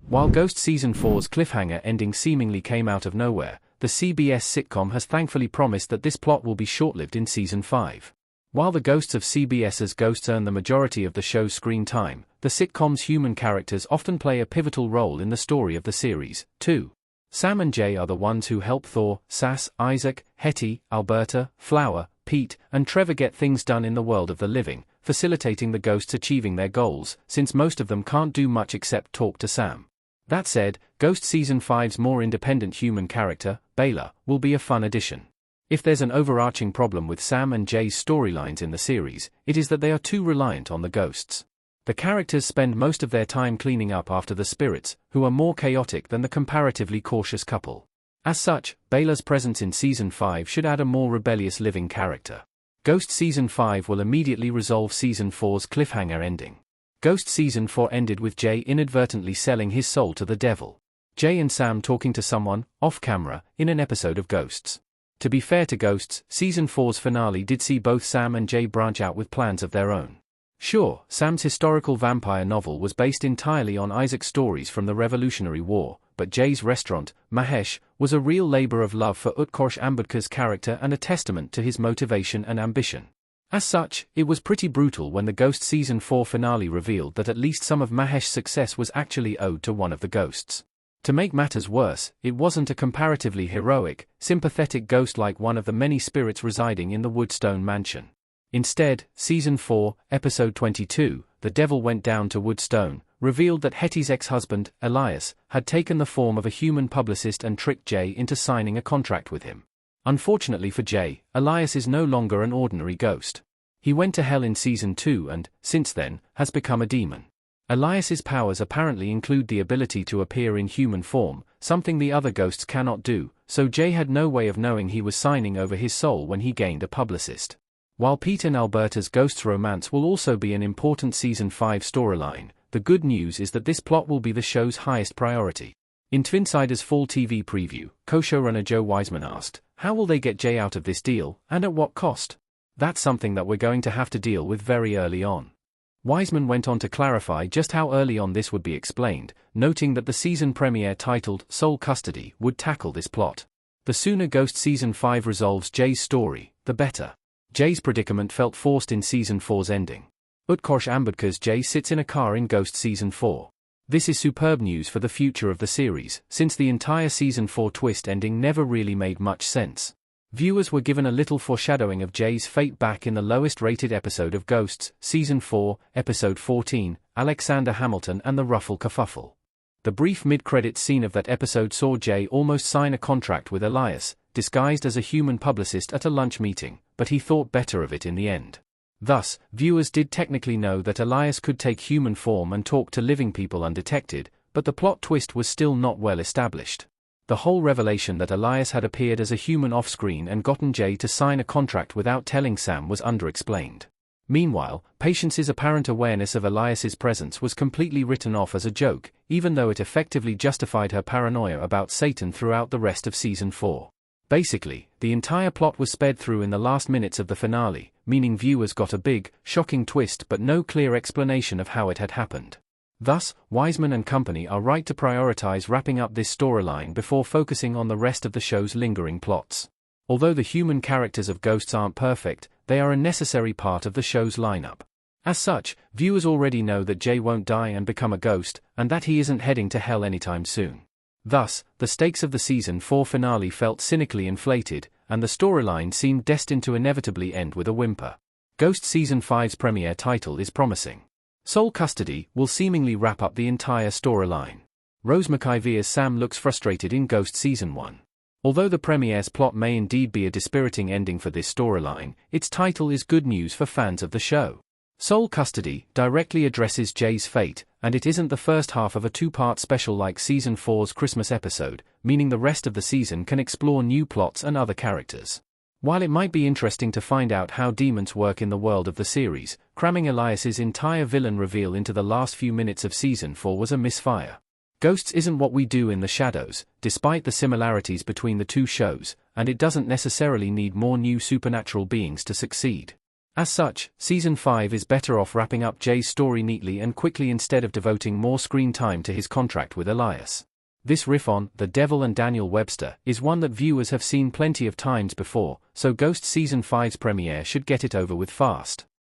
While Ghost Season 4's cliffhanger ending seemingly came out of nowhere, the CBS sitcom has thankfully promised that this plot will be short-lived in Season 5. While the ghosts of CBS's Ghosts earn the majority of the show's screen time, the sitcom's human characters often play a pivotal role in the story of the series, too. Sam and Jay are the ones who help Thor, Sass, Isaac, Hetty, Alberta, Flower, Pete, and Trevor get things done in the world of the living, facilitating the ghosts achieving their goals, since most of them can't do much except talk to Sam. That said, Ghost Season 5's more independent human character, Bela, will be a fun addition. If there's an overarching problem with Sam and Jay's storylines in the series, it is that they are too reliant on the ghosts. The characters spend most of their time cleaning up after the spirits, who are more chaotic than the comparatively cautious couple. As such, Bela's presence in Season 5 should add a more rebellious living character. Ghost Season 5 will immediately resolve Season 4's cliffhanger ending. Ghost Season 4 ended with Jay inadvertently selling his soul to the devil. Jay and Sam talking to someone, off-camera, in an episode of Ghosts. To be fair to Ghosts, Season 4's finale did see both Sam and Jay branch out with plans of their own. Sure, Sam's historical vampire novel was based entirely on Isaac's stories from the Revolutionary War, but Jay's restaurant, Mahesh, was a real labor of love for Utkarsh Ambedkar's character and a testament to his motivation and ambition. As such, it was pretty brutal when the Ghost Season 4 finale revealed that at least some of Mahesh's success was actually owed to one of the ghosts. To make matters worse, it wasn't a comparatively heroic, sympathetic ghost like one of the many spirits residing in the Woodstone mansion. Instead, Season 4, Episode 22, The Devil Went Down to Woodstone, revealed that Hetty's ex-husband, Elias, had taken the form of a human publicist and tricked Jay into signing a contract with him. Unfortunately for Jay, Elias is no longer an ordinary ghost. He went to hell in Season 2 and, since then, has become a demon. Elias's powers apparently include the ability to appear in human form, something the other ghosts cannot do, so Jay had no way of knowing he was signing over his soul when he gained a publicist. While Pete and Alberta's ghosts romance will also be an important Season 5 storyline, the good news is that this plot will be the show's highest priority. In Twinsider's fall TV preview, co-showrunner Joe Wiseman asked, "How will they get Jay out of this deal, and at what cost?" That's something that we're going to have to deal with very early on. Wiseman went on to clarify just how early on this would be explained, noting that the season premiere titled Sole Custody would tackle this plot. The sooner Ghost Season 5 resolves Jay's story, the better. Jay's predicament felt forced in Season 4's ending. Utkarsh Ambedkar's Jay sits in a car in Ghost Season 4. This is superb news for the future of the series, since the entire Season 4 twist ending never really made much sense. Viewers were given a little foreshadowing of Jay's fate back in the lowest-rated episode of Ghosts, Season 4, Episode 14, Alexander Hamilton and the Ruffle Kerfuffle. The brief mid-credits scene of that episode saw Jay almost sign a contract with Elias, disguised as a human publicist at a lunch meeting, but he thought better of it in the end. Thus, viewers did technically know that Elias could take human form and talk to living people undetected, but the plot twist was still not well established. The whole revelation that Elias had appeared as a human off-screen and gotten Jay to sign a contract without telling Sam was underexplained. Meanwhile, Patience's apparent awareness of Elias's presence was completely written off as a joke, even though it effectively justified her paranoia about Satan throughout the rest of Season 4. Basically, the entire plot was sped through in the last minutes of the finale, meaning viewers got a big, shocking twist but no clear explanation of how it had happened. Thus, Wiseman and company are right to prioritize wrapping up this storyline before focusing on the rest of the show's lingering plots. Although the human characters of Ghosts aren't perfect, they are a necessary part of the show's lineup. As such, viewers already know that Jay won't die and become a ghost, and that he isn't heading to hell anytime soon. Thus, the stakes of the Season 4 finale felt cynically inflated, and the storyline seemed destined to inevitably end with a whimper. Ghost Season 5's premiere title is promising. Sole Custody will seemingly wrap up the entire storyline. Rose McIver's Sam looks frustrated in Ghost Season 1. Although the premiere's plot may indeed be a dispiriting ending for this storyline, its title is good news for fans of the show. Sole Custody directly addresses Jay's fate, and it isn't the first half of a two-part special like Season 4's Christmas episode, meaning the rest of the season can explore new plots and other characters. While it might be interesting to find out how demons work in the world of the series, cramming Elias's entire villain reveal into the last few minutes of Season 4 was a misfire. Ghosts isn't what we do in the shadows, despite the similarities between the two shows, and it doesn't necessarily need more new supernatural beings to succeed. As such, Season 5 is better off wrapping up Jay's story neatly and quickly instead of devoting more screen time to his contract with Elias. This riff on The Devil and Daniel Webster is one that viewers have seen plenty of times before, so Ghost Season 5's premiere should get it over with fast.